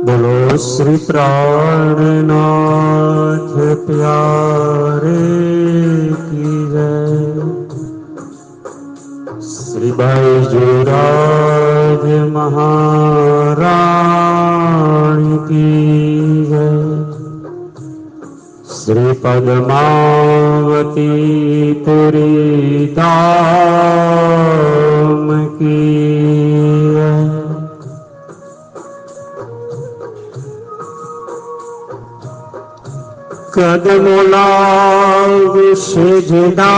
बोलो श्री प्राणनाथ प्यारे की जय। श्री बैजूराज महारानी की जय। श्री पद्मावती पुरी धाम की जय। कदमों लाग सिजदा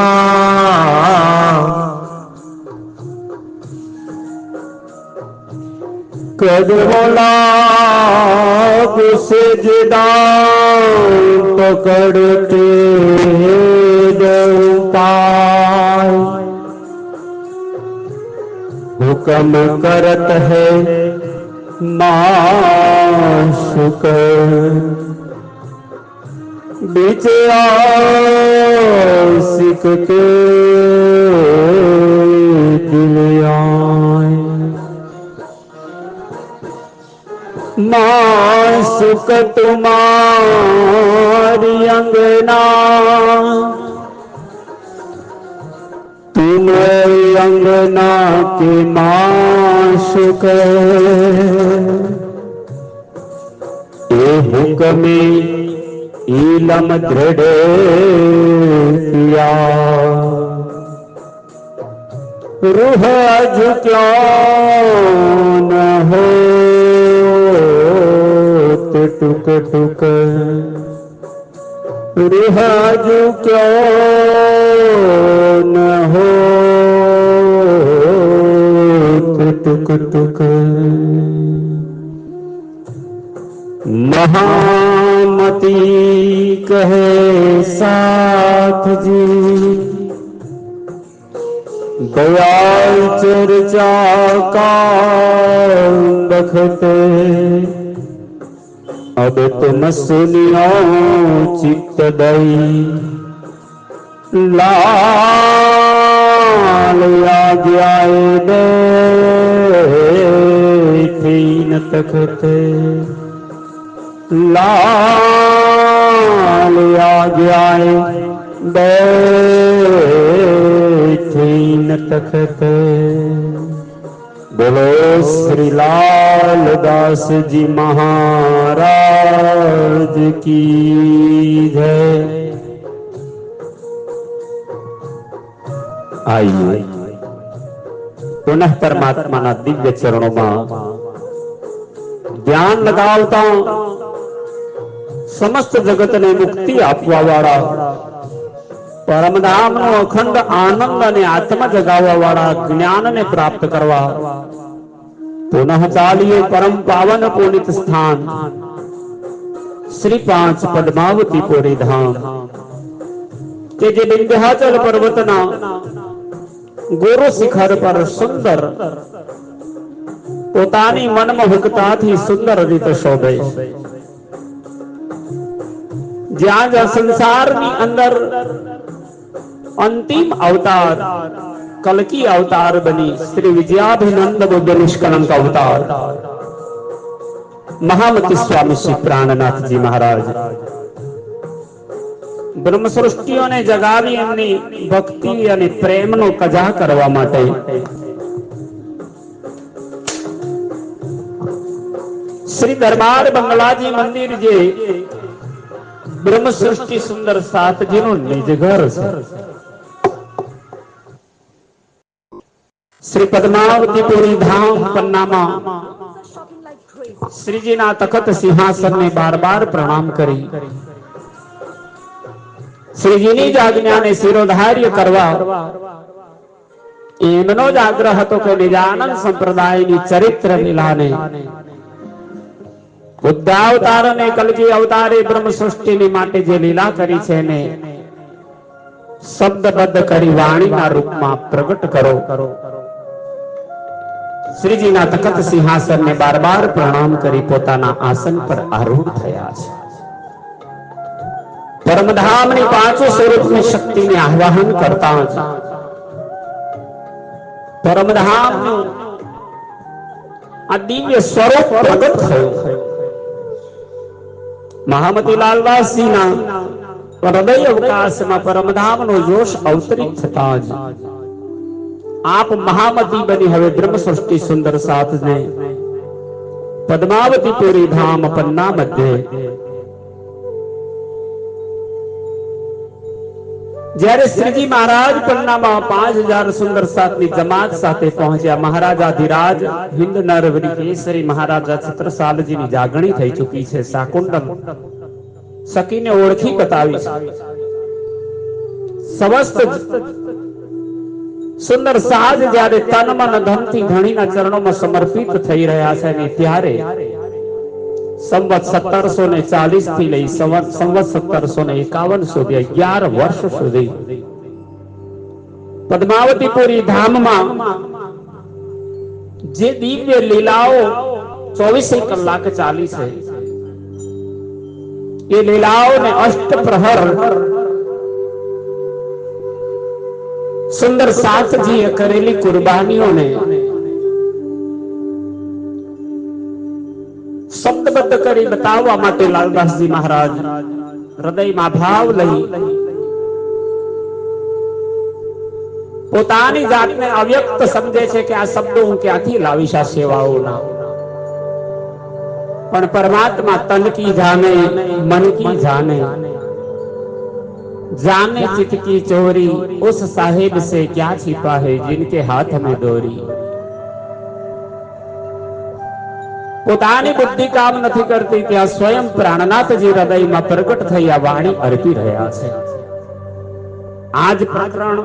कदमों लाग सिजदा पकड़ते पाय। हुक्म करत है माशुक बीच आशिक के दिल आए। माशुक तुम्हारी अंगना तुम्हारी अंगना के माशुक ए हुक्मे ईलम दृढ़ किया। रूह अज क्यों न हो टुक टुक। रूह अज क्यों न हो टुक टुक। महामती कहे साथ जी दयाल चर्चा का बखते। अब तुम सुनियो चित्त दई लाल आज्ञाए दे न तखते। लाल आज्ञाए बैठी न तखत। बोलो श्री लाल दास जी महाराज की जय। आइए पुनः परमात्मा ना दिव्य चरणों में ध्यान लगावता समस्त जगत ने मुक्ति आपवा वाला परमधाम नो अखंड आनंद ने आत्मा जगावा वाला ज्ञान ने प्राप्त करवा पुनः चालिए परम पावन पुनित स्थान श्री 5 पद्मावती पुरी धाम के जे विंध्याचल पर्वतना गुरु शिखर पर सुंदर પોતાની મનમોહકતાથી સુંદર રીતે શોભે। જ્યાં જ્યાં સંસારની અંદર અંતિમ અવતાર કલ્કી અવતાર બની શ્રી વિજયાભિનંદ બુદ્ધ નિષ્કલંક અવતાર મહામતી સ્વામી શ્રી પ્રાણનાથજી મહારાજ બ્રહ્મ સૃષ્ટિઓને જગાવી એમની ભક્તિ અને પ્રેમનો કજા કરવા માટે श्री दरबार बंगलाजी मंदिर जे ब्रह्म सृष्टि सुंदर सात जी नो निज घर से श्री पद्मावती पुरी धाम पन्नामा श्री जी ना तखत सिंहासन ने बार बार प्रणाम करी श्री जी नी आज्ञा ने शिरोधार्य करवा एमनो ज आग्रह હતો કે નિજાનંદ સંપ્રદાયની ચરિત્ર લીલાને बुद्धावतार ने कलकी अवतारे ब्रह्म सृष्टि नी माटे जे लीला करी छे ने शब्दबद्ध करी वाणी ना रूप में प्रगट करो। श्रीजी ना तखत सिंहासन ने बार बार प्रणाम करी पोताना आसन पर आरूढ़ थया छे। परमधाम नी पांचों स्वरूप में शक्ति ने आह्वान करता परमधाम નું આ દિવ્ય સ્વરૂપ પ્રગટ થયું। મહામતી લાલદાસજીના હૃદય અવકાશમાં પરમધામનો જોશ અવતરિત થતા જ આપ મહામતી બની હવે બ્રહ્મ સૃષ્ટિ સુંદર સાથને પદ્માવતી પુરી ધામ પન્ના મધ્યે જ્યારે શ્રીજી મહારાજ પન્નામાં 5000 સુંદર સાથની જમાત સાથે પહોંચ્યા. મહારાજાધિરાજ હિન્દ નરવરી કેસરી મહારાજા છત્રસાલજીની જાગણી થઈ ચૂકી છે. શાકુંડલ સખીને ઓળખી બતાવી છે. સમસ્ત સુંદર સાજ જ્યારે તન મન ધનથી ધણીના ચરણોમાં સમર્પિત થઈ રહ્યા છે ને ત્યારે સંવત 1740 થી લઈ સંવત 1751 સુધી 11 વર્ષ સુધી પદ્માવતીપુરી ધામમાં જે દિવ્ય લીલાઓ 24 કલાક ચાલી છે એ લીલાઓને અષ્ટપ્રહર સુંદર સાથજીએ કરેલી કુરબાનીઓને શબ્દબદ્ધ કરી બતાવવા માટે લાલદાસજી મહારાજ હૃદયમાં ભાવ લઈ પોતાની જાતને અવ્યક્ત સમજે છે કે આ શબ્દો હું ક્યાંથી લાવીશ આ સેવાઓના. પણ પરમાત્મા તન કી જાને મન કી જાને जाने चित की चोरी उस साहिब से क्या छिपा है जिनके हाथ में दोरी. પોતાની બુદ્ધિ કામ નથી કરતી ત્યાં સ્વયં પ્રાણનાથજી હૃદયમાં પ્રગટ થઈ આ વાણી અર્પી રહ્યા છે. આજ પ્રકરણ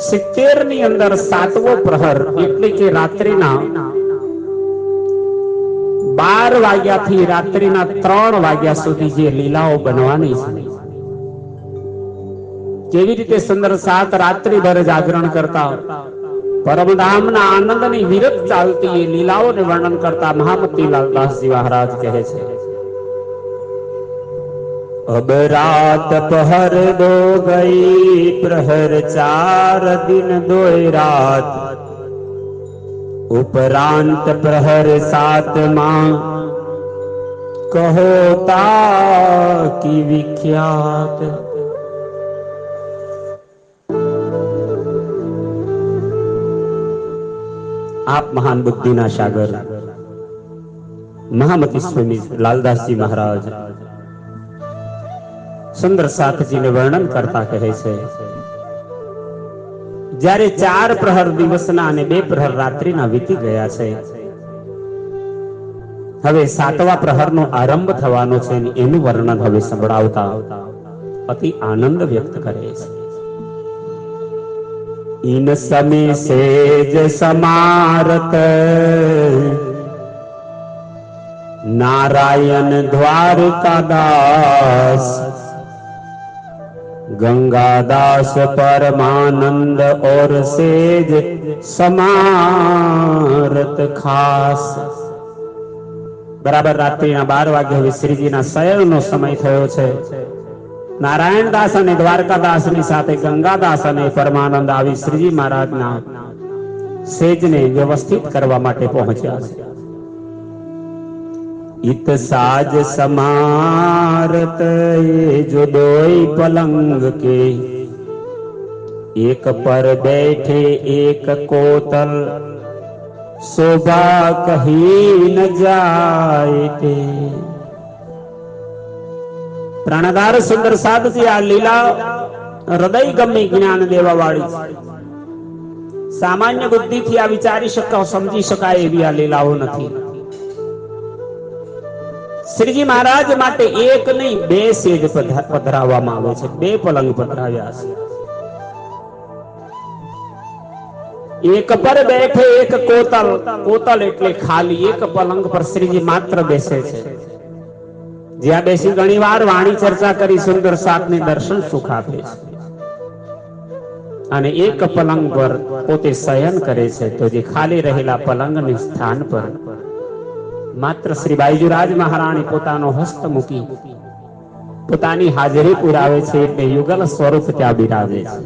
70 ની અંદર 7મો પ્રહર એટલે કે રાત્રિના 12 વાગ્યાથી રાત્રિના 3 વાગ્યા સુધી જે લીલાઓ બનવાની છે, કેવી રીતે સુંદર સાત રાત્રિભર જાગરણ કરતા પરમધામના આનંદની વિરત ચાલતી એ લીલાઓને વર્ણન કરતા મહામતી લાલદાસજી મહારાજ કહે છે, अब रात पहर दो गई प्रहर 4 दिन 2 रात उपरांत प्रहर 7 कहो ताकी विख्यात. आप महान बुद्धिना सागर महामती स्वामी लालदासजी महाराज सुंदर साथजी ने वर्णन करता कहे છે, જ્યારે 4 પ્રહર દિવસના અને 2 પ્રહર રાત્રિના વીતી ગયા છે, હવે 7મા પ્રહરનો આરંભ થવાનો છે અને એનું વર્ણન હવે સંભળાવતા અતિ આનંદ વ્યક્ત કરે છે. इन समय सेज समारत नारायण द्वारकादास गंगादास परमानंद और सेज समारत खास. बराबर रात्रिना 12 વાગે હવે શ્રીજીના શયનનો સમય થયો છે. નારાયણદાસ અને દ્વારકાદાસની સાથે ગંગાદાસ અને પરમાનંદ આવી શ્રીજી મહારાજના સેજને વ્યવસ્થિત કરવા માટે પહોંચ્યા છે. इत साज समारत ये जो दोई पलंग के एक पर बैठे एक कोतल शोभा कहीं न जाए के. प्राणधार सुंदर साधजी आ લીલા હૃદય ગમી જ્ઞાન દેવા વાળી સામાન્ય બુદ્ધિથી આ વિચારી શકાય સમજી શકાય એવી આ લીલાઓ નથી. શ્રીજી મહારાજ માટે એક નહીં 2 સેજ પધરાવવામાં આવે છે, 2 પલંગ પધરાવ્યા છે. એક પર બેઠે એક કોતલ, કોતલ એટલે ખાલી એક પલંગ પર શ્રીજી માત્ર બેસે છે, જ્યાં બેસી ઘણી વાર વાણી ચર્ચા કરી સુંદર સાતને દર્શન સુખ આપે છે. અને એક પલંગ પર પોતે શયન કરે છે, તો જે ખાલી રહેલા પલંગની સ્થાન પર માત્ર શ્રી બાઈજીરાજ મહારાણી પોતાનો હસ્ત મૂકી પોતાની હાજરી પુરાવે છે, એટલે યુગલ સ્વરૂપ ત્યાં બિરાજે છે.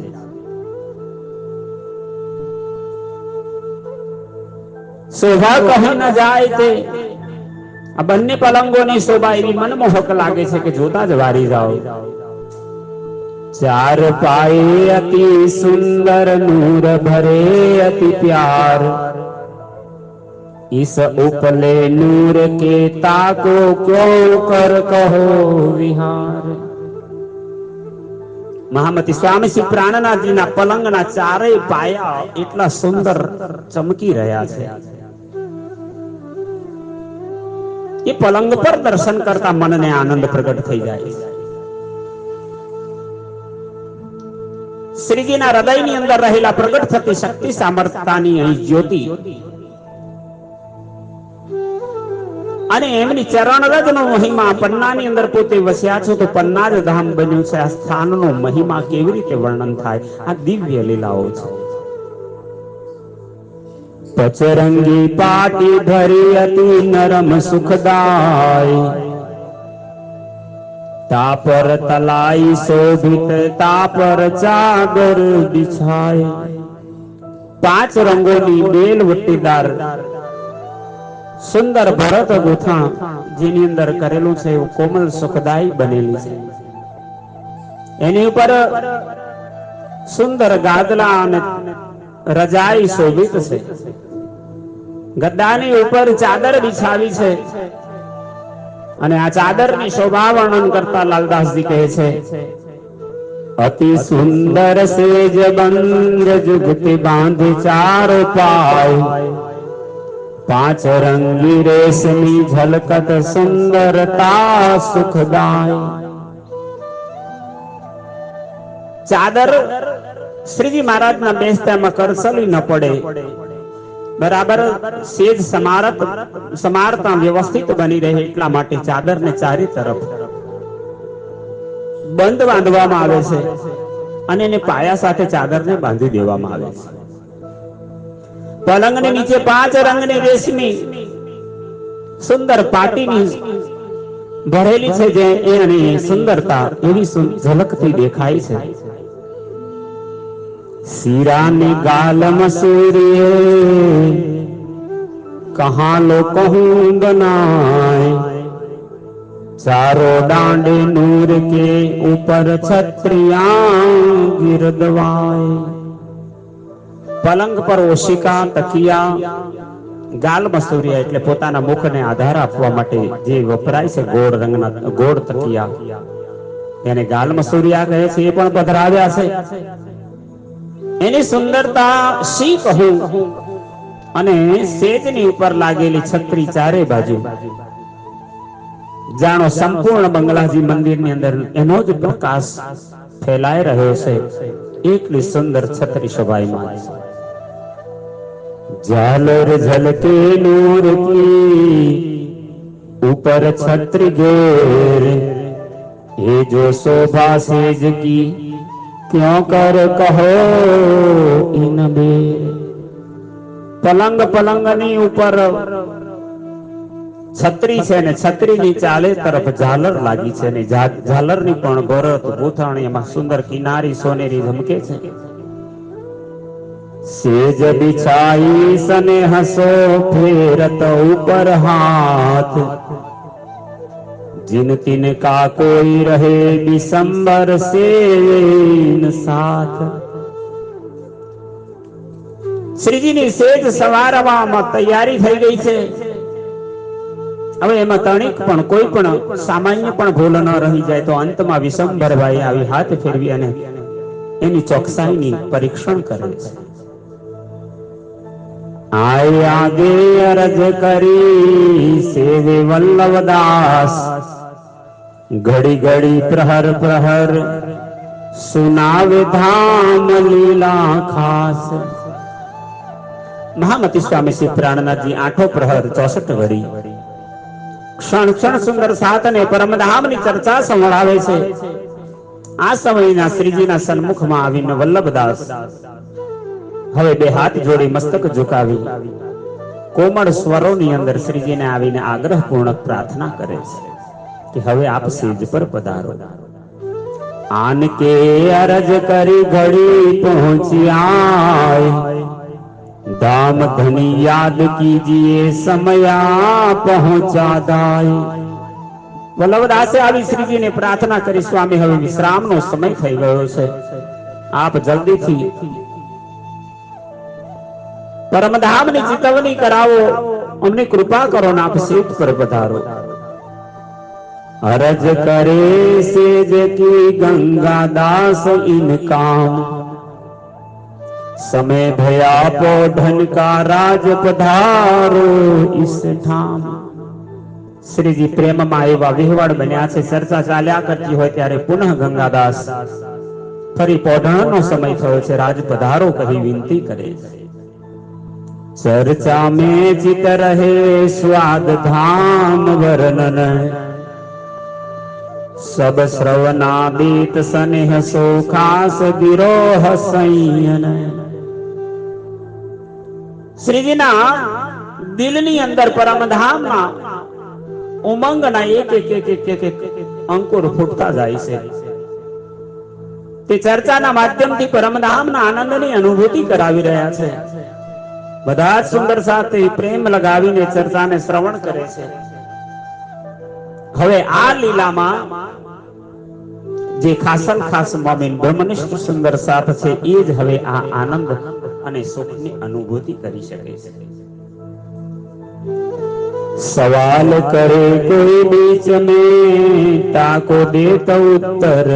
શોભા કહી ન જાય તે આ બંને પલંગોની શોભા એવી મનમોહક લાગે છે કે જોતા જ વારી જાઓ. ચાર પાએ અતિ સુંદર નૂર ભરે અતિ પ્યાર, इस उपले नूर के ताको क्यों कर कहो विहार. મહામતી સ્વામી શ્રી પ્રાણનાથજીના પલંગના ચારેય પાયા એટલા સુંદર ચમકી રહ્યા છે. એ પલંગ પર દર્શન કરતા મનને આનંદ પ્રગટ થઈ જાય. શ્રીજીના હૃદયની અંદર રહેલા પ્રગટ થતી શક્તિ સામર્થ્યની અહીં જ્યોતિ અને એમની ચરણરજનો મહિમા પન્નાની અંદર પોતે વસ્યા છો તો પન્ના જ ધામ બન્યું છે. આ સ્થાનનો મહિમા કેવી રીતે વર્ણન થાય? આ દિવ્ય લીલાઓ છે. પચરંગી પાટી ભરી અતિ નરમ સુખદાય, તાપર તલાઈ શોભિત તાપર ચાદર બિછાય. 5 રંગોની બેલ વટીદાર સુંદર ભરત ગોથા જેની અંદર કરેલું છે એવું કોમલ સુખદાયી બનેલી છે. એની ઉપર સુંદર ગાદલા અને રજાઈ શોભિત છે. ગદ્દાની ઉપર ચાદર બિછાવી છે અને આ ચાદરની શોભા વર્ણન કરતા લાલદાસજી કહે છે, અતિ સુંદર સેજ બંધ જુગતિ બાંધ ચાર પાય, 5 રંગી રેશમી ઝલકત સુંદરતા સુખદાય. ચાદર શ્રીજી મહારાજના બેસતામાં કરસલી ન પડે, બરાબર સેજ સમારતા વ્યવસ્થિત બની રહે એટલા માટે ચાદરને ચારે તરફ બંધ બાંધવામાં આવે છે અને એને પાયા સાથે ચાદરને બાંધી દેવામાં આવે છે. પલંગની નીચે 5 રંગની રેશમી સુંદર પાટીની ભરેલી છે જે એની સુંદરતા એવી ઝલકતી દેખાય છે. શિરાની ગાલમાં સૂર્ય કહા લો કહું બનાય, ચારો દાંડે નૂર કે ઉપર છત્રિયા ગિરદવાય. પલંગ પર ઓશિકા તકિયા, ગાલ મસૂરિયા એટલે પોતાના મુખને આધાર આપવા માટે જે વપરાય છે ગોળ રંગના ગોળ તકિયા એને ગાલ મસૂરિયા કહે છે. એ પણ પધરાવ્યા છે. એની સુંદરતા શી કહું. અને સેજની ઉપર લાગેલી છત્રી ચારે બાજુ જાણો સંપૂર્ણ બંગલાજી મંદિરની અંદર એનો જ પ્રકાશ ફેલાઈ રહ્યો છે. એટલી સુંદર છત્રી શોભાયમાન છે. झालर झलके नूर की ऊपर छत्र घेर, ये जो शोभा सेज की क्यों कर कहो इन बेर. પલંગની ઉપર છત્રી છે ને છત્રીની ચાલે તરફ ઝાલર લાગી છે ને ઝાલરની પણ ભરત ગોથાણી એમાં સુંદર કિનારી સોનેરી ઝમકે છે. सेज बिछाई सने हसो फेरत ऊपर हाथ, जिन तिन का कोई रहे दिसंबर से साथ. શ્રીજીની સેજ સવારવામાં તૈયારી થઈ ગઈ છે. હવે એમાં તણિક પણ કોઈ પણ સામાન્ય પણ ભૂલ ન રહી જાય તો અંતમાં વિશંભરભાઈ આવી હાથ ફેરવી અને એની ચોકસાઈની પરીક્ષણ કરે છે. आए आगे अरज करी सेवे वल्लभदास, घड़ी घड़ी प्रहर प्रहर सुनावे धाम लीला खास. મહામતી સ્વામી શ્રી પ્રાણનાથજી 8 પ્રહર 64 ઘડી ક્ષણ ક્ષણ સુંદર સાત અને પરમધામની ચર્ચા સંભળાવે છે. આ સમયના શ્રીજીના સન્મુખમાં આવીને વલ્લભદાસ હવે 2 હાથ જોડી મસ્તક ઝુકાવી કોમળ સ્વરોની અંદર શ્રીજીને આવીને આગ્રહપૂર્વક પ્રાર્થના કરે છે કે હવે આપ સેજ પર પધારો. આન કે અરજ કરી ઘડી પહોંચી આય, दाम धनी याद कीजिए समया पहुंचा दाय। વલ્લભદાસે આવી શ્રીજીને પ્રાર્થના કરી, સ્વામી હવે વિશ્રામનો સમય થઈ ગયો છે, આપ જલ્દીથી પરમધામની ચેતવણી કરાવો, અમને કૃપા કરો ને આપ સીટ પર પધારો। અરજ કરે સેજ કી ગંગા દાસ ઇન કામ, समय भया पोढ़न का राज पधारो इस ठाम। श्रीजी प्रेम में एवा विहवड़ बन्या छे, चर्चा चाल्या करती होय त्यारे पुनः गंगादास फरी पोढ़णनो समय थयो छे, राज पधारो कही विनती करे। चर्चा में चित रहे स्वाद धाम वर्णन, सब श्रवणा बीत स्नेह सो खास गिरोह संयन। श्रीजीना दिलनी अंदर परमधामना उमंगना एक एक एक एक एक अंकुर फूटता जाय छे। ते चर्चाना माध्यमथी परमधामना आनंदनी अनुभूति करावी रह्या छे। बधा ज सुंदर साथे प्रेम लगावीने चर्चाने श्रवण करे छे। हवे आ लीलामां जे खासल खास मोमिन ब्रह्मनिष्ठ सुंदर साथ छे, ए ज हवे आ आनंद અને સુખની અનુભૂતિ કરી શકે છે। સવાલ કરે કોઈ બીચ में તાકો દેતો ઉત્તર,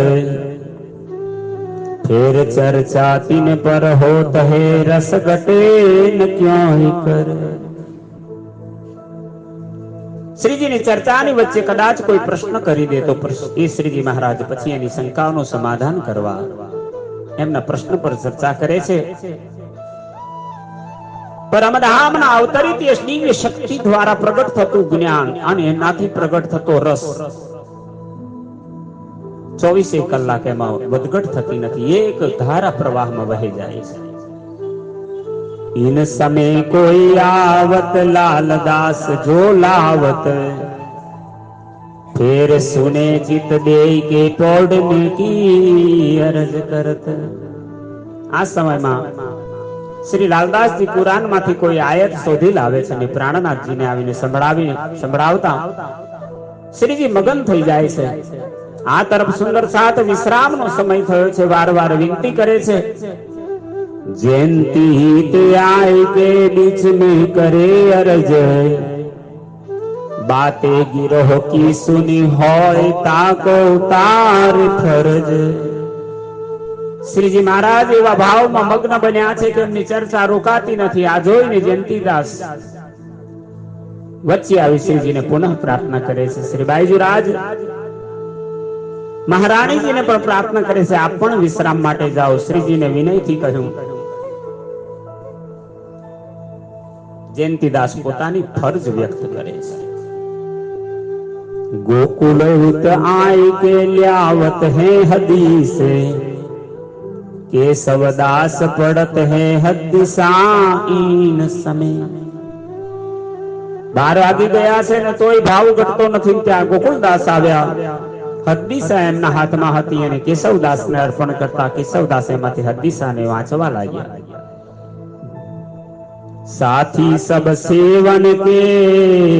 फिर चर्चा तिन पर होत है रस घटे न क्यों ही कर। श्रीजीની ચર્ચાની વચ્ચે કદાચ કોઈ પ્રશ્ન કરી દે તો એ શ્રીજી મહારાજ પછી એની શંકાઓનું સમાધાન કરવા એમના પ્રશ્ન પર ચર્ચા કરે છે। પરમધામના અવતરિત દિવ્ય શક્તિ દ્વારા પ્રગટ થતું જ્ઞાન અને એનાથી પ્રગટ થતો રસ 24 કલાક એમાં વધઘટ થતી નથી, એક ધારા પ્રવાહમાં વહી જાય છે। इन समय कोई आवत लालदास जो लावत, फिर सुने चित दे के पौड़ने की अरज करत। आ समय में श्री लालदास जी कुरान माथी कोई आयत शोधी लावे छे ने प्राणनाथ जी ने आवीने संभळावता श्रीजी मगन थई जाय छे। आ तरफ सुंदर साथ विश्रामनो समय थयो छे, वारंवार विनती करे छे। जयंती हित आए के बीच में करे अरज, बातें गिरोह की सुनी होय ताको उतार फरज। श्रीजी महाराज एवा भाव में मग्न बन्या छे के एमनी चर्चा रोकाती नथी। आ जोईने जयंतीदास वच्चे आवी श्रीजी ने पुनः प्रार्थना करे छे। श्री बाईजी राज महाराणी जी ने पण प्रार्थना करे छे, आप पण विश्राम माटे जाओ। श्रीजी ने विनय थी कह्युं। जयंतीदास पोतानी फर्ज व्यक्त करे छे। गोकुल हित आए के ल्यावत है हदीस, केशवदास पड़त है हदीसा इन समय। 12 वागी गया छे ने तोय भाव घटतो नथी। त्यां गोकुलदास आव्या, हदीसा एमना हाथमां हती अने केशवदासने अर्पण करता केशवदास एमांथी हदीसाने वांचवा लाग्या। साथी सब सेवन के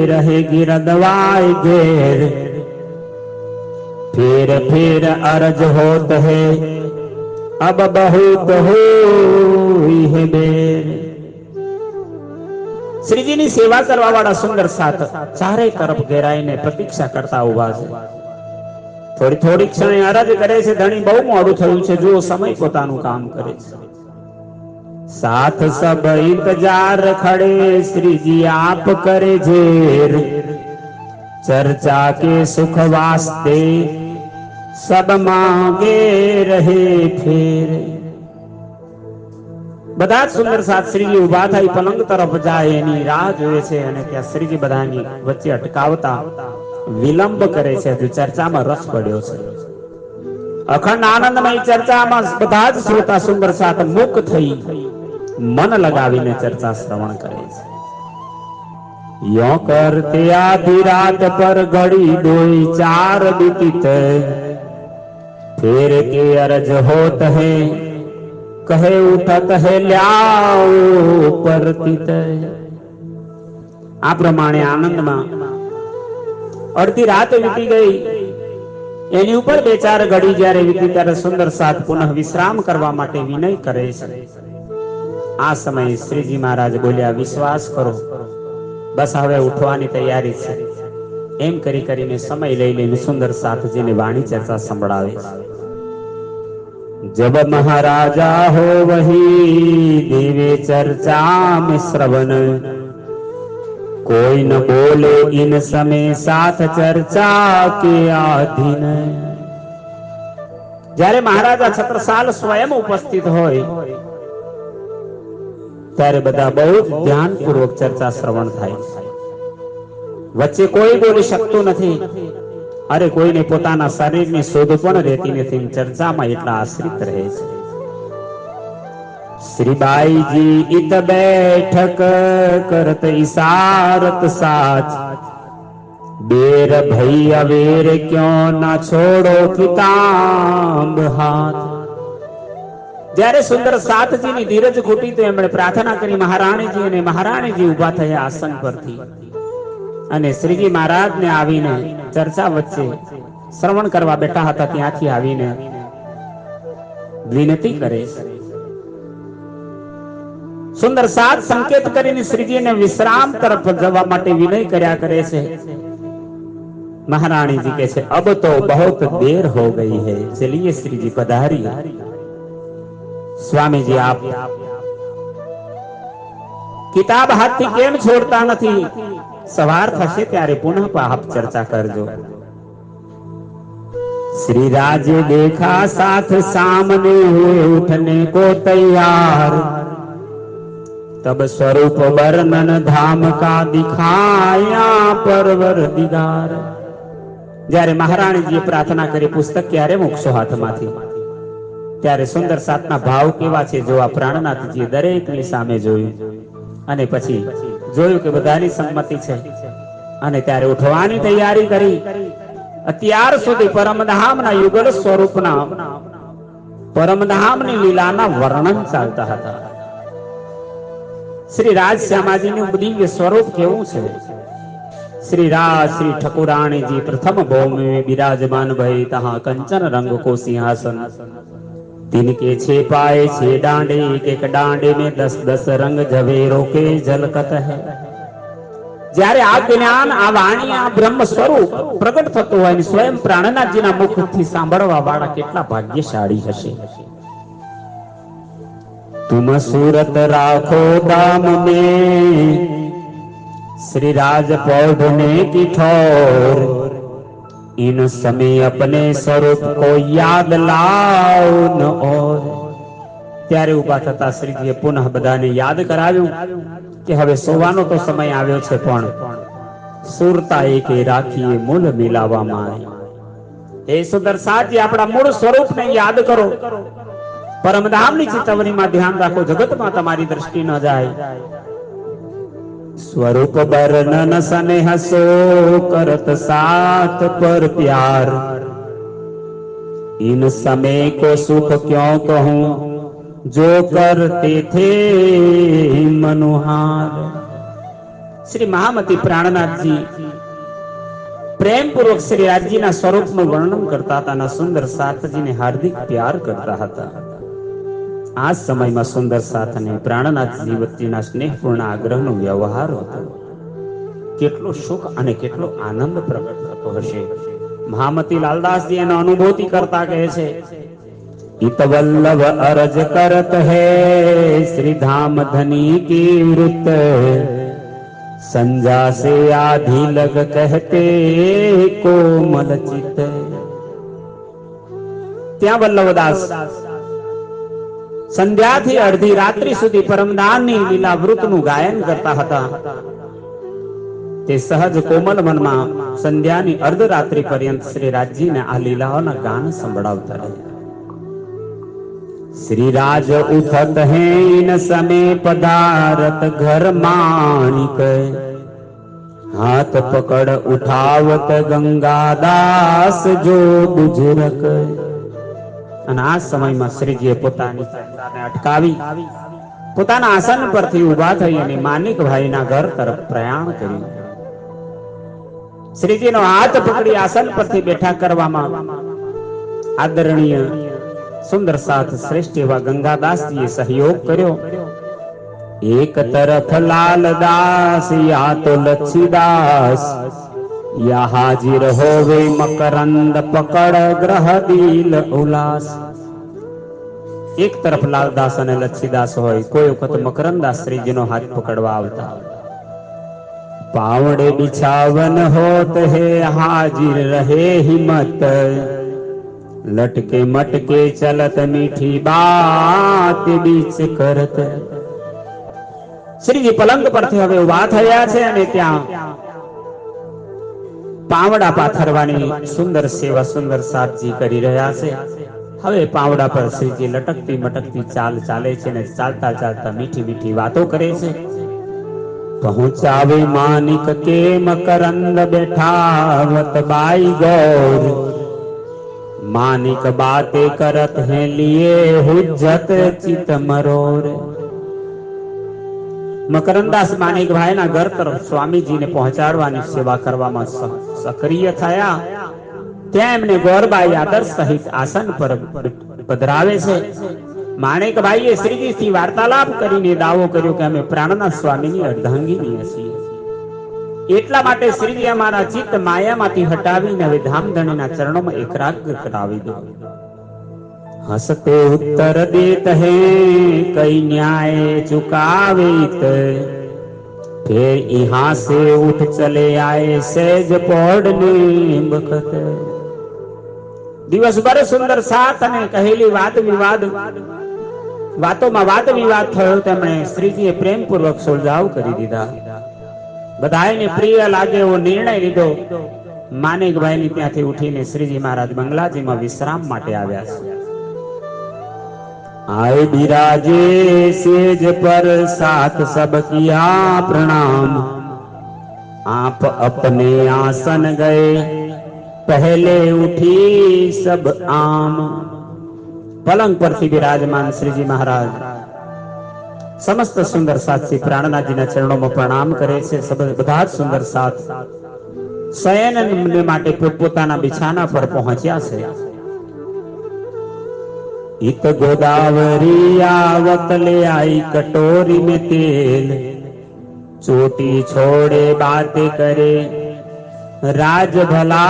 रहे गिरदवाय घेर, फिर फिर अरज होत है अब बहुत होई है बेर। श्रीजीनी सेवा करवा वाळा सुंदर साथ चारे तरफ घेराईने प्रतीक्षा करता उभा छे। थोड़ी थोड़ी क्षणे अरज करे छे, धणी बहु मोडું થયું છે, જો સમય પોતાનું કામ કરે છે। साथ सब इंतजार खड़े श्री जी आप करे जेर, चर्चा के सुख वास्ते सब मांगे रहे फेर। બધા સુંદર સાથ શ્રીજી ઉભા થઈ પલંગ તરફ જાય એની રાહ જોવે છે અને ત્યાં શ્રીજી બધાની વચ્ચે અટકાવતા વિલંબ કરે છે। હજુ ચર્ચામાં રસ પડ્યો છે। અખંડ આનંદમય ચર્ચામાં બધા જ શ્રોતા સુંદર સાથ મુક થઈ मन लगावीने चर्चा श्रवण करे छे। यो करते आधी रात पर घड़ी 2-4 बीतीत, फिर के अरज होत है કહે ઉઠત હે લ્યાઓ પરતિત. આ પ્રમાણે આનંદમાં અડધી રાત વીતી ગઈ. એની ઉપર બે ચાર ઘડી જ્યારે વીતી ત્યારે સુંદર સાથ પુનઃ વિશ્રામ કરવા માટે વિનય કરે છે. આ સમયે શ્રીજી મહારાજ બોલ્યા, વિશ્વાસ કરો, બસ હવે ઉઠવાની તૈયારી છે. એમ કરી કરીને સમય લઈ લઈને સુંદર સાથજીને વાણી ચર્ચા સંભળાવે છે. जब महाराजा हो वही देवे चर्चा में श्रवण, कोई न बोले इन समय साथ चर्चा के आधीन. જ્યારે મહારાજા છત્રસાલ સ્વયં ઉપસ્થિત હોય ત્યારે બધા બહુ જ ધ્યાનપૂર્વક ચર્ચા શ્રવણ થાય છે. વચ્ચે કોઈ બોલી શકતું નથી. અરે કોઈને પોતાના શરીરની શોધ પણ રહેતી નથી. ચર્ચામાં એટલા આશ્રિત રહે છે. શ્રીબાઈજી ઈત બેઠક કરત ઈશારત સાચ, બેર ભઈ અવેર ક્યો ના છોડો પિતાંબ હાથ. જ્યારે સુંદર સાથજીની ધીરજ ખૂટી તો એમણે પ્રાર્થના કરી મહારાણીજી, અને મહારાણીજી ઉભા થયા આસન પરથી અને શ્રીજી મહારાજને આવીને ચર્ચા વચ્ચે શ્રવણ કરવા બેઠા હતા ત્યાંથી આવીને વિનંતી કરે છે. સુંદર સાથ સંકેત કરીને શ્રીજીને વિશ્રામ તરફ જવા માટે વિનય કર્યા કરે છે. महारानी जी कहते अब तो बहुत देर हो गई है, चलिए श्री जी पधारिए. स्वामी जी आप किताब हाथ थी केम छोड़ता नहीं, सवार थशे त्यारे पुनः आप चर्चा करजो. श्री राज देखा साथ सामने हुए उठने को तैयार, तब स्वरूप वर्णन धाम का दिखाया परवर दिगार. જ્યારે મહારાણીજીએ પ્રાર્થના કરી પુસ્તક ક્યારે મૂકશો હાથમાંથી, ત્યારે સુંદર સાતના ભાવ કેવા છે જોવા પ્રાણનાથજીએ દરેકની સામે જોયું અને પછી જોયું કે બધાની સંમતિ છે અને ત્યારે ઉઠવાની તૈયારી કરી. અત્યાર સુધી પરમધામના યુગલ સ્વરૂપના પરમધામની લીલાના વર્ણન ચાલતા હતા. શ્રી રાજ શ્યામાજીનું દિવ્ય સ્વરૂપ કેવું છે. श्री राज श्री ठकुराणी जी प्रथम भौम में विराजमान भय, तहाँ कंचन रंग को सिंहासन, तिनके छे पाए छे डांडे, एक डांडे में 10-10 रंग झवेरों के झलकत है. જ્યારે આ જ્ઞાન આ વાણી આ બ્રહ્મ સ્વરૂપ પ્રગટ થતું હોય અને સ્વયં પ્રાણનાથજીના મુખથી સાંભળવા વાળા કેટલા ભાગ્યશાળી હશે. तुम सूरत राखो दाम में, श्री राज पौधने की ठोर, इन समय अपने स्वरूप को याद लाओ न और. ત્યારે ઉભા થતા શ્રીજીએ પુનઃ બધાને યાદ કરાવ્યું કે હવે સોવાનો તો સમય આવ્યો છે, પણ સુરતા એકે રાખીએ મૂળ મિલાવવામાં. એ સુંદર સાજી આપણા મૂળ સ્વરૂપને યાદ કરો, પરમધામની ચેતવણીમાં ધ્યાન રાખો, જગતમાં તમારી દ્રષ્ટિ ન જાય. स्वरूप वर्णन स्नेह सो करत साथ पर प्यार, इन समय को सुख क्यों कहूं जो करते थे मनुहार. श्री महामती प्राणनाथजी प्रेम पूर्वक श्री राजजीना स्वरूपનું વર્ણન કરતા હતા અને સુંદર સાથજીને હાર્દિક પ્યાર કરતા હતા. આ સમયમાં સુંદર સાથને પ્રાણનાથજી વચ્ચેના સ્નેહપૂર્ણ આગ્રહનો વ્યવહાર હતો. કેટલો સુખ અને કેટલો આનંદ પ્રગટ થતો હશે. મહામતી લાલદાસજી એનો અનુભૂતિ કરતા કહે છે, इत वल्लभ अरज करत है श्री धाम धनी की वृत, संजा से आधी लग कहते कोमल चित. ત્યાં વલ્લભદાસ સંધ્યાથી અડધી રાત્રિ સુધી પરમદાનની લીલા વૃતનું ગાયન કરતા હતા. તે સહજ કોમલ મનમાં સંધ્યાની અર્ધરાત્રિ પર્યંત શ્રી રાજજીને આ લીલાઓના ગાન સંભળાવતા રહ્યા. श्री राज उठत हैं इन समय पदारत घर माणिक, हाथ पकड़ उठावत गंगादास जो बुजुर्ग. અને આ સમયમાં શ્રીજીએ પોતાની યાત્રાને અટકાવી પોતાના આસન પરથી ઊભા થઈ અને માનિકભાઈના ઘર તરફ પ્રયાણ કર્યું. શ્રીજીનો હાથ પકડી આસન પરથી બેઠા કરવામાં આદરણીય સુંદર સાથ શ્રેષ્ઠ એવા ગંગાદાસજીએ સહયોગ કર્યો. એક તરફ લાલદાસ યા તો લચ્છીદાસ, યા હાજિર હોવે મકરંદ પકડ ગ્રહ દિલ ઉલ્લાસ. એક તરફ લાલદાસ અને લચ્છીદાસ હોય, કોઈ વખત મકરંદાસ શ્રીજીનો હાથ પકડવા આવતા. पावड़े बिछावन होत है हाजिर रहे हिम्मत, लटके मटके चलत मीठी बात बीच करत. श्रीजी पलंग परથી હવે ઊભા થયા છે અને ત્યાં પાવડા પાથરવાની સુંદર સેવા સુંદર સાતજી કરી રહ્યા છે. હવે પાવડા પર શ્રીજી લટકતી મટકતી ચાલ ચાલે છે અને ચાલતા ચાલતા મીઠી મીઠી વાતો કરે છે. पहुंचावे मानिक के मकरंद बैठावत बाई गौर, मानिक बातें करत हैं लिए हुज्जत चित मरोर. મકરંદાસ માનિક ભાઈના ઘર તરફ સ્વામીજીને પહોંચાડવાની સેવા કરવામાં સક્રિય થયા. ત્યાં એમને ગોરબાઈ આદર સહિત આસન પર પધરાવે છે. માણેકભાઈએ શ્રીજીથી વાર્તાલાપ કરીને દાવો કર્યો કે અમે પ્રાણનાથ સ્વામીની અર્ધાંગીની છીએ. એટલા માટે શ્રીજી અમારા ચિત્ત માયામાંથી હટાવીને હવે ધામધણીના ચરણોમાં એકાગ્ર કરાવી દો. હસતે ઉત્તર દેત હે કઈ ન્યાય ચુકાવેત, ફિર યહાં સે ઉઠ ચલે આए સહેજ પહોળને બખત. દિવસભર સુંદર સાથ અને કહેલી વાદ વિવાદ વાતોમાં વાદ વિવાદ થયો. તેમણે શ્રીજીએ પ્રેમપૂર્વક સુલઝાવ કરી દીધા. બધાને પ્રિય લાગે એવો નિર્ણય લીધો. માનિકભાઈની ત્યાંથી ઉઠીને શ્રીજી મહારાજ બંગલાજીમાં વિશ્રામ માટે આવ્યા છે. आए बिराजे सेज पर साथ सब किया प्रणाम, आप अपने आसन गए पहले उठी सब आम. पलंग परથી विराजमान श्रीजी महाराज समस्त सुंदर साथ श्री प्राणनाथजीના ચરણોમાં પ્રણામ કરે છે. બધા જ સુંદર સાથ શયન માટે પોતપોતાના બિછાના પર પહોંચ્યા છે. इत गोदावरी आवत ले आई कटोरी में तेल, चोटी छोड़े बातें करे राज भला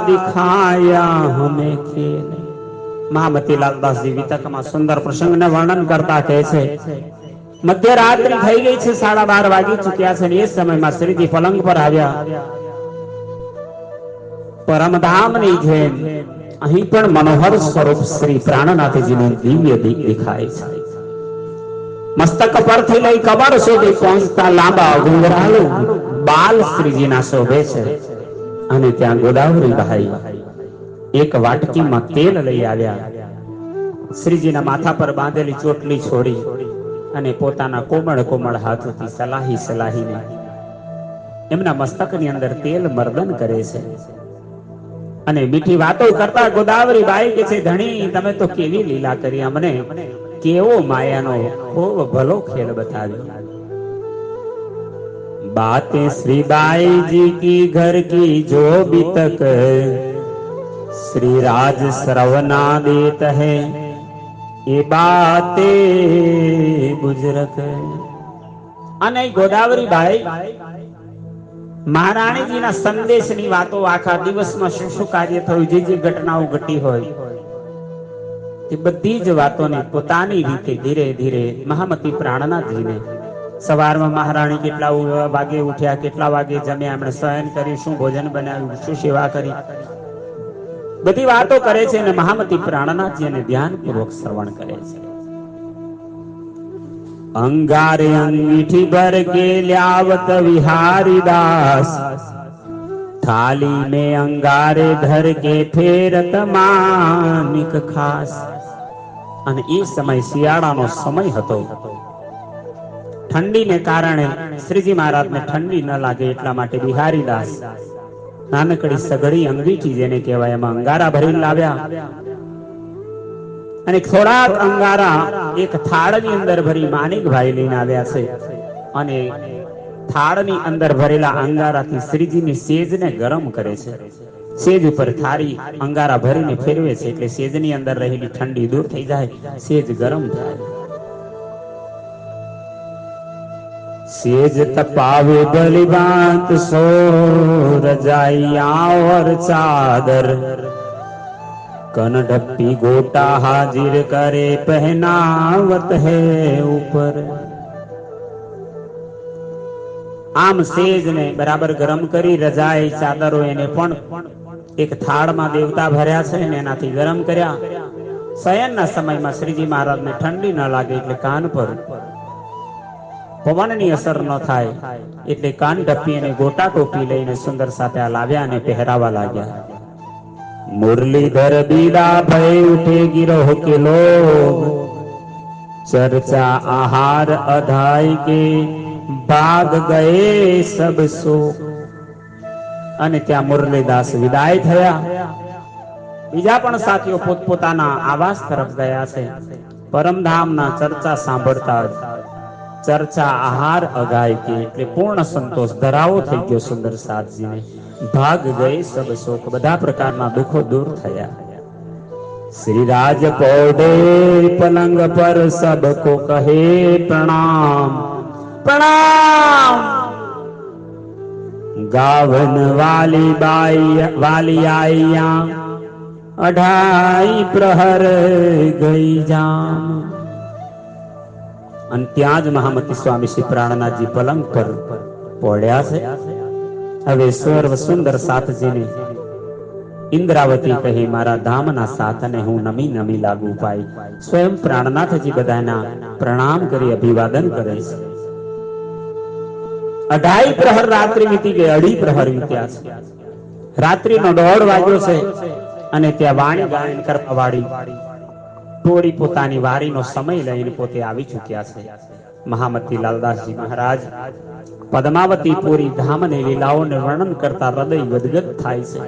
दिखाया हमें खेल. મહામતી લાલદાસજી વિતકમાં સુંદર પ્રસંગને વર્ણન કરતા કહે છે, મધ્યરાત્રિ થઈ ગઈ છે, 12:30 વાગી ચૂક્યા છે. એ સમયમાં શ્રીજી પલંગ પર આવ્યા. પરમધામની જેમ અહીં પણ મનોહર સ્વરૂપ શ્રી પ્રાણનાથજીનું દિવ્ય દેખાય છે. મસ્તક પરથી લઈ કમર સુધી પહોંચતા લાંબા ઘુંઘરાળું બાલ શ્રીજીના શોભે છે. અને ત્યાં ગોદાવરી ભાઈ એક વાટકીમાં તેલ લઈ આવ્યા. શ્રીજીના માથા પર બાંધેલી ચોટલી છોડી અને પોતાના કોમળ કોમળ હાથોથી સલાહી સલાહીને એમના મસ્તકની અંદર તેલ મર્દન કરે છે. અને મીઠી વાતો કરતા ગોદાવરી બાઈ કે છે, ધણી તમે તો કેવી લીલા કરી, અમને કેવો માયાનો ખૂબ ભલો ખેલ બતાવ્યો. बातें श्री बाई जी की घर की जो भी तक श्री राज श्रवणा देत है ये बातें बुजुर्ग. અને ગોદાવરી ભાઈ મહારાણીજીના સંદેશની વાતો આખા દિવસમાં શું શું કાર્ય થયું, જે જે ઘટનાઓ ઘટી હોય તે બધી જ વાતોને પોતાની રીતે ધીરે ધીરે મહામતી પ્રાણનાથજીને, સવારમાં મહારાણી કેટલા વાગે ઉઠ્યા, કેટલા વાગે જમ્યા, એમણે શયન કર્યું, શું ભોજન બનાવ્યું, શું સેવા કરી, બધી વાતો કરે છે. અને મહામતી પ્રાણનાથજી એને ધ્યાનપૂર્વક શ્રવણ કરે છે. अंगारे अंगीठी भर के ल्यावत विहारी दास, थाली में अंगारे धर के फेरत मानिक खास. અને એ સમય શિયાળાનો સમય હતો. ઠંડીને કારણે શ્રીજી મહારાજને ઠંડી ન લાગે એટલા માટે બિહારી દાસ નાનકડી સગડી અંગીઠી જેને કહેવાય એમાં અંગારા ભરીને લાવ્યા અને થોડાક અંગારા એક થાળની અંદર ભરી માણિકભાઈ લઈને આવ્યા છે અને થાળની અંદર ભરેલા અંગારાથી શ્રીજીની સેજને ગરમ કરે છે. સેજ ઉપર થાળી અંગારા ભરીને ફેરવે છે એટલે સેજની અંદર રહેલી ઠંડી દૂર થઈ જાય, સેજ ગરમ થાય. સેજ તપાવે બલિબાંત સો રજાइयां और चादर कन ढप्पी गोटा हाजिर करे पहनावत है ऊपर. આમ સેજ ને બરાબર ગરમ કરી રજાઈ ચાદરો એને પણ એક થાળમાં દેવતા ભર્યા છે ને એનાથી ગરમ કર્યા. શયનના સમયમાં શ્રીજી મહારાજને ઠંડી ન લાગે એટલે કાન પર પવનની અસર ન થાય એટલે કાન ઢપ્પી અને ગોટા ટોપી લઈને સુંદર સાથે લાવ્યા અને પહેરાવા લાગ્યા. मुरलीधर बीड़ा भय उठे गिरोह के लोग, चर्चा आहार अधाई के भाग गए सब सो. અને ત્યાં મુરલીદાસ વિદાય થયા. બીજા પણ સાથીઓ પોતપોતાના આવાસ તરફ ગયા છે. પરમધામના ચર્ચા સાંભળતા જ ચર્ચા આહાર અગાય કે એટલે પૂર્ણ સંતોષ ધરાવો થઈ ગયો સુંદર સાધજીને. ભાગ ગઈ સબ શોક, બધા પ્રકારના દુઃખો દૂર થયા. શ્રી રાજ પૌડે પલંગ પર સબકો કહે પ્રણામ પ્રણામ. ગાવન વાલી બાઈ વાલી આઈયા, અઢાઈ પ્રહર ગઈ જામ. અને ત્યાં જ મહામતી સ્વામી શ્રી પ્રાણનાથજી પલંગ પર પડ્યા છે. હવે સર્વ સુંદર સાથજીને ઇન્દ્રાવતી કહી મારા ધામના સાથને હું નમી નમી લાગુ પાઈ. સ્વયં પ્રાણનાથજી બધાના પ્રણામ કરી અભિવાદન કરે છે. અઢાઈ પ્રહર રાત્રિ વીતી ગઈ, અઢી પ્રહર વીત્યા છે. રાત્રિનો 1:30 વાગ્યો છે અને ત્યાં વાણી ગાયન કરવા વાળી ટોળી પોતાની વારીનો સમય લઈને પોતે આવી ચૂક્યા છે. મહામતી લાલદાસજી મહારાજ પદ્માવતી પૂરી ધામની લીલાઓને વર્ણન કરતા હૃદય ગદગદ થાય છે.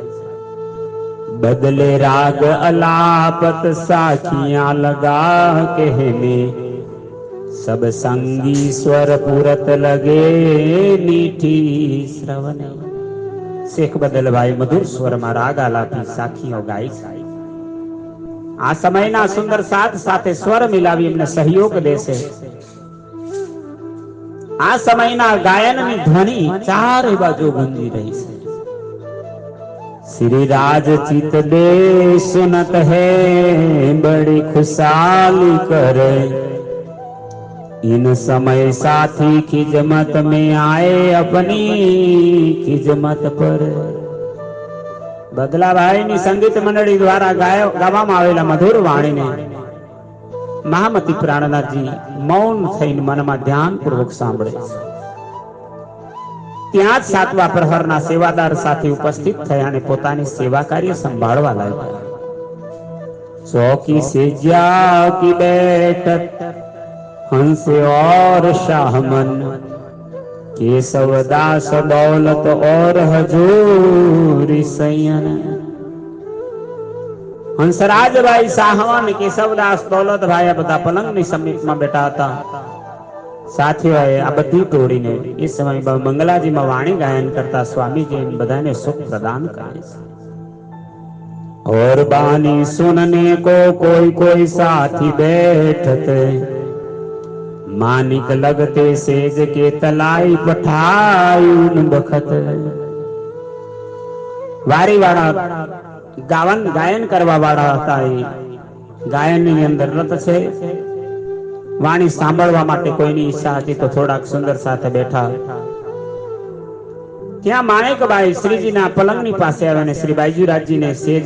બદલે રાગ અલાપત સાખિયા લગા કહેને, સબ સંગી સ્વર પુરત લગે મીઠી શ્રવણે. શેખ બદલભાઈ મધુર સ્વરમાં રાગ આલાપી સાખીઓ ગાય છે. આ સમયના સુંદર સાથ સાથે સ્વર મિલાવી એમને સહયોગ દેશે. આ સમયના ગાયનની ધ્વનિ ચારે બાજુ ગુંજી રહી છે. શ્રી રાજ ચિત દે સુનત હે બડી ખુશાલી કરે, इन समय साथी खिजमत में आए अपनी खिजमत पर. બદલાભાઈ ની સંગીત મંડળી દ્વારા ગાવામાં આવેલા મધુર વાણીને મહામતી પ્રાણનાથજી મૌન થઈને મનમાં ધ્યાન પૂર્વક સાંભળે છે. ત્યાં જ 7મા પ્રહરના સેવાદાર સાથે ઉપસ્થિત થયા અને પોતાની સેવા કાર્ય સંભાળવા લાગ્યા. ચોકી સે જા કી બેઠક हंस और शाहमन, केशवदास दौलत और हजूरी सैयन. હંસરાજભાઈ સાહવન, કેશવદાસ દૌલતભાઈ આ બધા પલંગની સમીપમાં બેઠા હતા. સાથીઓએ આ બધી ટોળીને એ સમયમાં મંગલાજીમાં વાણી ગાયન કરતા સ્વામીજી બધાને સુખ પ્રદાન કરે છે. और बानी सुनने को कोई कोई साथी बैठते, मानिक लगते सेज के तलाई पठाई उन बखत. વારી વાળા ગાયન કરવા વાળા હતા. એ ગાયનની અંદર રત છે. વાણી સાંભળવા માટે કોઈની ઈચ્છા હતી તો થોડાક સુંદર સાથે બેઠા. ત્યાં માણેકબાઈ શ્રીજીના પલંગની પાસે આવ્યા અને શ્રી બાઈજીરાજજીને સેજ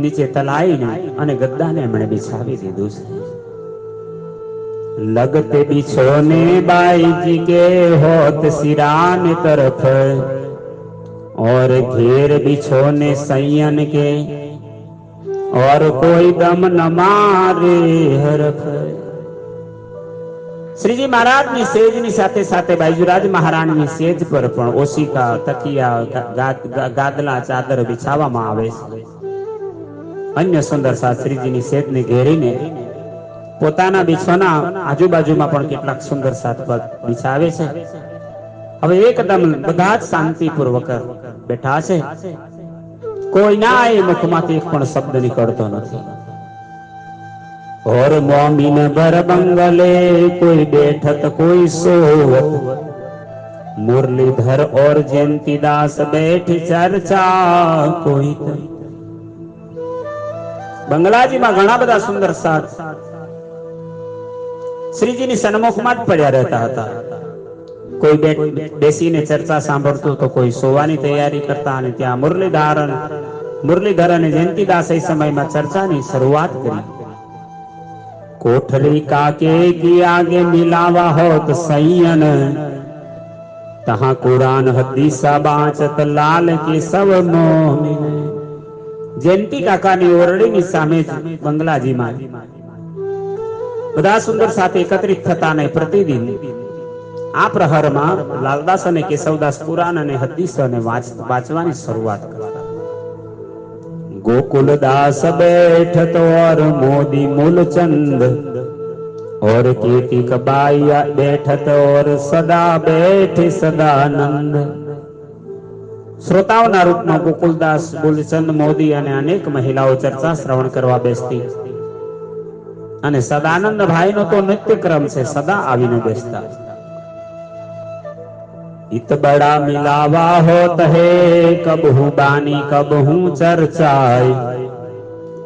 નીચે તલાઈને અને ગદ્દાને એમણે બિછાવી દીધું છે. लगते बिछोने बाई जी के होत सिरान तरफ, और घेर बिछोने सैयन के और कोई दम न मारे हरफ. શ્રીજી મહારાજની સેજની સાથે સાથે બાઈજીરાજ મહારાજની સેજ પર પણ ઓશિકા, તકિયા, ગાદલા, ચાદર બિછાવવામાં આવે છે. અન્ય સુંદર સાથ શ્રીજીની સેજને ઘેરીને પોતાના બિછોના આજુબાજુમાં પણ કેટલાક સુંદર સાત પગ બિછાવે છે. હવે એકદમ બધા જ શાંતિપૂર્વક બેઠા છે. કોઈના એ મુખમાંથી એક પણ શબ્દ નીકળતો નથી. और मोमिन बर बंगले कोई बैठत कोई सोवत, मुरलीधर और जयंती दास बैठ चर्चा कोई. બંગલાજીમાં ઘણા બધા સુંદર સાથ શ્રીજીની સન્મુખમાં જ પડ્યા રહેતા હતા. કોઈ બેસીને ચર્ચા સાંભળતું તો કોઈ સોવાની તૈયારી કરતા, અને ત્યાં મુરલીધર અને જયંતીદાસ એ સમયમાં ચર્ચાની શરૂઆત કરી. कोठली काके की आगे मिलावा होत सैयन, तहां कुरान हदीसा बाचत लाल के सब मोमिन. जयंती काकानी ओरડીની સામે જ બંગલાજીમાં બધા સુંદર સાથે એકત્રિત થતા ને પ્રતિદિન આ પ્રહરમાં લાલદાસ અને કેશવદાસ કુરાન અને હદીસોને વાંચવાની શરૂઆત કરતા. गोकुलदास बैठत और मोदी मूलचंद, और कीर्तिक बाई बैठत और सदा बैठे सदानंद. શ્રોતાઓના રૂપમાં ગોકુલદાસ, મૂલચંદ, મોદી અને અનેક મહિલાઓ ચર્ચા શ્રવણ કરવા બેસતી, અને સદાનંદ ભાઈનો તો નિત્યક્રમ છે, સદા આવીને બેસતા. इत बड़ा मिलावा होत है कब हूँ बानी कब हूँ चर्चाए,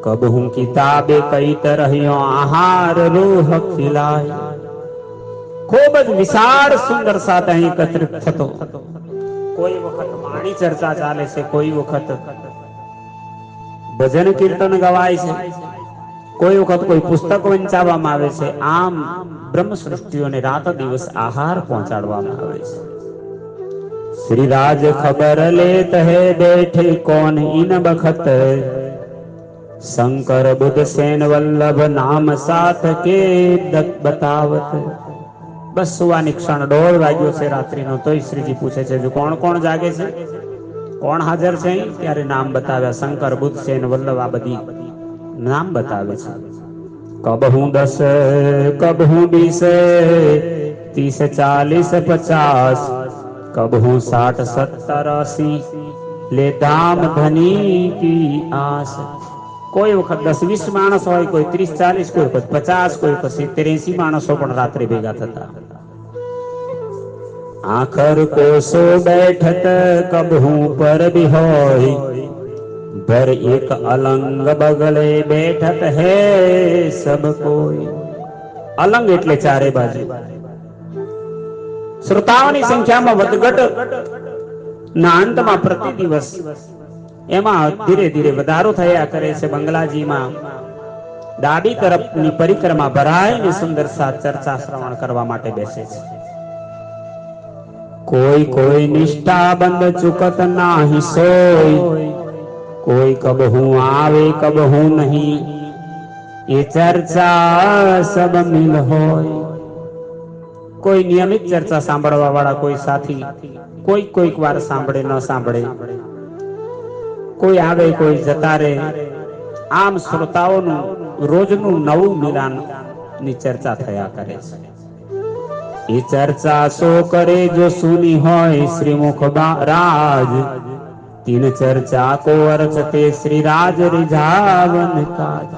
कब हूँ किताबे कई तरहियों आहार रूह खिलाए. ખૂબ જ વિશાળ સુંદર સાથે અહીં એકત્રિત થતો. કોઈ વખત વાણી ચર્ચા ચાલે છે, કોઈ વખત ભજન કીર્તન ગવાય છે, કોઈ વખત કોઈ પુસ્તક વંચાવવામાં આવે છે. આમ બ્રહ્મ સૃષ્ટિઓને રાત દિવસ આહાર પહોંચાડવામાં આવે છે. श्री राज खबर लेत है बैठे कौन इन बखत, शंकर बुद्ध सेन वल्लभ नाम साथ के बतावत. बस સુવાની ક્ષણ 1:30 વાગ્યો છે રાત્રિનો, તોય શ્રીજી પૂછે છે જો કોણ કોણ જાગે છે, કોણ હાજર છે. ત્યારે નામ બતાવ્યા, શંકર બુદ્ધ સેન વલ્લભ, આ બધી નામ બતાવે છે. કબ હું 10 કબ હું 20 30 40 50, कब हूँ 60 70 80 ले धाम धनी की आस. કોઈ વખત 10-20 માણસ હોય, કોઈ 30-40, કોઈ વખત 50, કોઈ વખત 70-80 માણસો પણ રાત્રે ભેગા થતા. આખર કોસો બેઠત કબ હું પર भी હોય, भर एक अलंग बगले बैठत है सब कोई. अलंग એટલે ચારે બાજુ. શ્રોતાઓની સંખ્યામાં વધઘટ ના અંતમાં પ્રતિ દિવસ એમાં ધીરે ધીરે વધારો થયા કરે છે. બંગલાજીમાં ડાબી તરફની પરિક્રમા ભરાઈને સુંદર સાથ ચર્ચા શ્રવણ કરવા માટે બેસે છે. કોઈ કોઈ નિષ્ઠા બંધ ચુકત નાહી સોય, કોઈ કબ હું આવે કબ હું નહીં, એ ચર્ચા સબ મિલ હોય. કોઈ નિયમિત ચર્ચા સાંભળવા વાળા કોઈ સાથી કોઈક વાર સાંભળે ન સાંભળે, કોઈ આવે કોઈ જતા રહે. આમ શ્રોતાઓનું રોજનું નવું મિલાન ની ચર્ચા થયા કરે છે. એ ચર્ચા સો કરે જો સુની હોય શ્રીમુખ રાજ, તીન ચર્ચા કો અર્થ તે શ્રી રાજ રીઝાવન કાજ.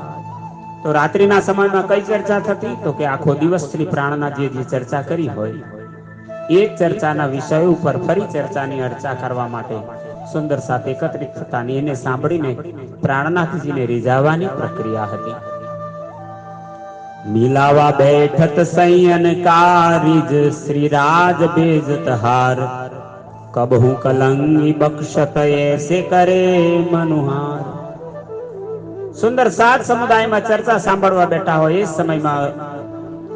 તો રાત્રિના સમયમાં કઈ ચર્ચા થતી? તો કે આખો દિવસ શ્રી પ્રાણના જે ચર્ચા કરી હોય એ ચર્ચાના વિષય ઉપર ફરી ચર્ચાની અર્ચા કરવા માટે સુંદર સાથે એકત્રિત થતા, એને સાંભળીને પ્રાણનાથજીને રીઝાવવાની પ્રક્રિયા હતી. મિલાવા બેઠત સૈયન કારીજ શ્રી રાજ બેજત હાર, કબ હું કલંગી બક્ષત એસે કરે મનુહાર. સુંદર સાત સમુદાયમાં ચર્ચા સાંભળવા બેઠા હોય એ સમયમાં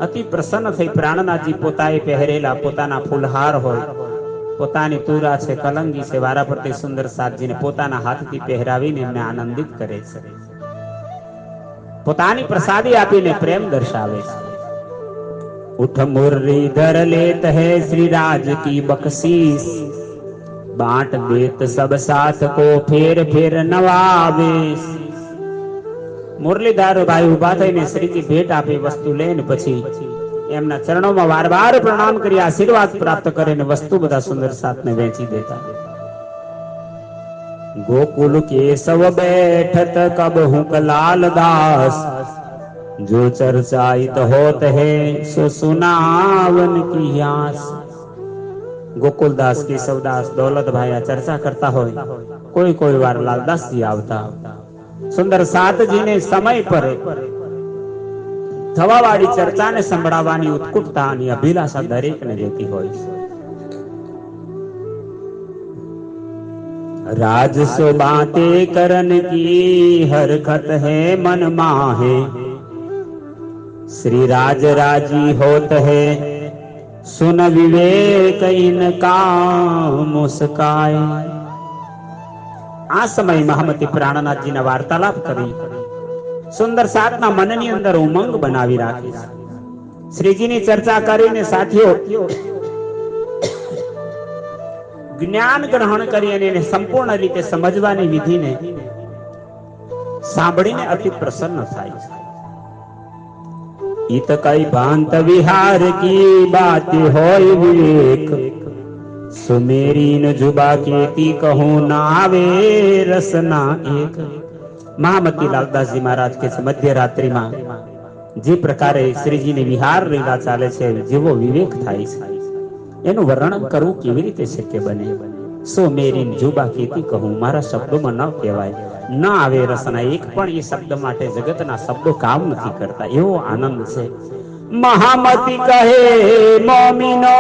અતિ પ્રસન્ન થઈ પ્રાણનાથજી પોતાએ પહેરેલા પોતાના ફૂલહાર હોય, પોતાની તુરા છે, કલંગી છે, વારા પરથી સુંદર સાતજીને પોતાના હાથથી પહેરાવીને એમને આનંદિત કરે છે. પોતાની પ્રસાદી આપીને પ્રેમ દર્શાવે છે. ઉઠ મુરલીધર લેત હૈ શ્રી રાજ કી બક્ષીસ, बांट देत सब साथ को फेर फेर नवावेश. મુરલીધર ભાઈ ઉભા થઈને શ્રીજી ભેટ આપી, વસ્તુ લઈને પછી એમના ચરણોમાં વારવાર પ્રણામ કરી આશીર્વાદ પ્રાપ્ત કરીને વસ્તુ બધા સુંદર સાથને વેચી દેતા. गोकुल केशव बैठत कब हूँ लाल दास, जो चर्चाइत होत है सो सुनावन की आस. ગોકુલદાસ કેશવદાસ દોલતભાઈ આ ચર્ચા કરતા હોય, કોઈ કોઈ વાર લાલદાસજી આવતા. સુંદર સાતજીને સમય પર થવાવાળી ચર્ચાને સંભળાવવાની ઉત્કુટતા અને અભિલાષા દરેકને રહેતી હોય છે. राजसो बातें करन की हरकत है मन माहे, श्री राज राजी होत है सुन विवेक इनका मुस्काए. આ સમય મહામતી પ્રાણનાથજીના વાર્તાલાપ કરી સુંદર સાતના મનની અંદર ઉમંગ બનાવી રાખી. શ્રીજીની ચર્ચા કરીને સાથીઓ જ્ઞાન ગ્રહણ કરી અને એને સંપૂર્ણ રીતે સમજવાની વિધિને સાંભળીને અતિ પ્રસન્ન થાય છે. ઈત કઈ ભાંત વિહાર કી બાત હોય વિવેક, સુમેરી ન જુબા કેતી કહું ના આવે રસના એક. મહામતી લાલદાસજી મહારાજ કે છે, મધ્યરાત્રિમાં જે પ્રકારે શ્રીજીની વિહાર લીલા ચાલે છે, જેવો વિવેક થાય છે એનું વર્ણન કરવું કેવી રીતે શક્ય બને? સો મેરી જુબા કેતી કહું, મારા શબ્દોમાં ન કહેવાય. ન આવે રસના એક, પણ એ શબ્દ માટે જગતના શબ્દો કામ નથી કરતા, એવો આનંદ છે. મહામતી કહે મોમિનો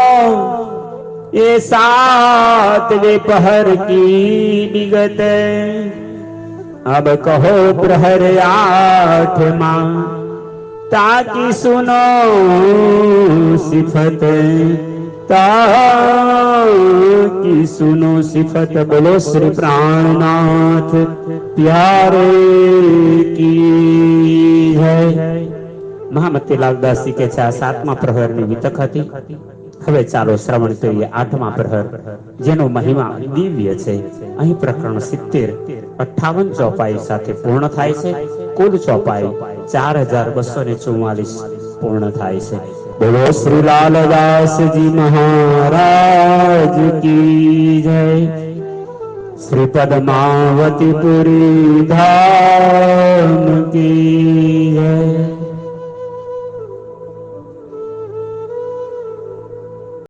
એ સાતવે પહર કી વિગત, अब कहो प्रहर 8 ताकि सुनो सिफत, ताकि सुनो सिफत. बोलो श्री प्राणनाथ प्यारे की जय. મહામતી લાલદાસજી કે છે, આ 7મા પ્રહરની વિતક હતી. હવે ચાલો શ્રવણ કરીએ 8મા પ્રહર, જેનો મહિમા દિવ્ય છે. અહીં પ્રકરણ 70 58 ચોપાઈ સાથે પૂર્ણ થાય છે. કુલ ચોપાઈ 4244 પૂર્ણ થાય છે. બોલો શ્રી લાલદાસજી મહારાજ કી જય. શ્રી પદ્માવતી પુરી ધામ કી જય.